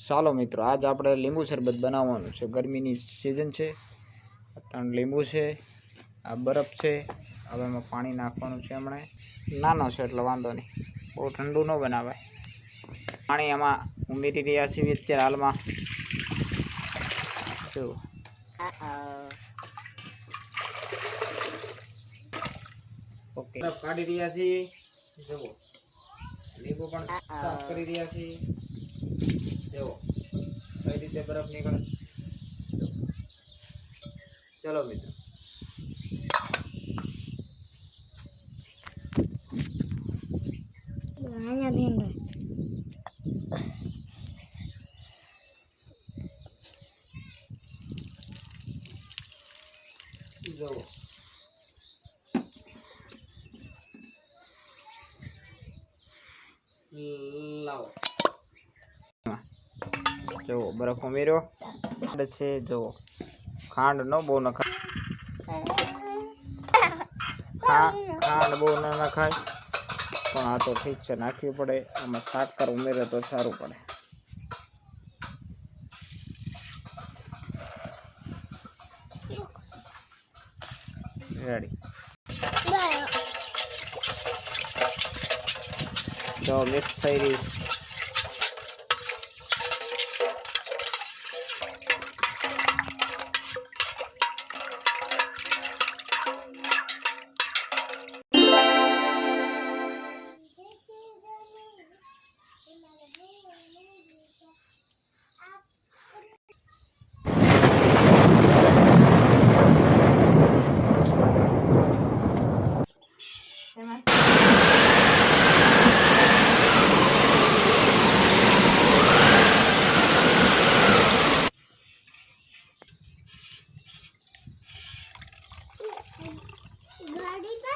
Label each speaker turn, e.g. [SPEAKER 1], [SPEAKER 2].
[SPEAKER 1] ચાલો મિત્રો, આજ આપણે લીંબુ શરબત બનાવવાનું છે। ગરમીની સિઝન છે, ત્રણ લીંબુ છે, આ બરફ છે। હવે એમાં પાણી નાખવાનું છે। હમણાં નાનો છે એટલે વાંધો નહીં, બહુ ઠંડુ ન બનાવાય। પાણી આમાં ઉમેરી રહ્યા છીએ અત્યારે હાલમાં। જો ઓકે, બરફ કાઢી રહ્યા છીએ। જુઓ, લીંબુ પણ સાફ કરી રહ્યા છીએ। જુઓ કઈ રીતે બરફ નીકળે। ચલો મિત્રો, જુઓ લાવો, જુઓ બરફ ઉમેર્યો છે। જુઓ ખાંડ ન બહુ નખાય, ખાંડ બહુ ન નખાય, પણ આ તો ઠીક છે, નાખવી પડે। આમાં સાકર ઉમેરે તો સારું પડે। રેડી, જો મિક્સ થઈ રહી। गाड़ी का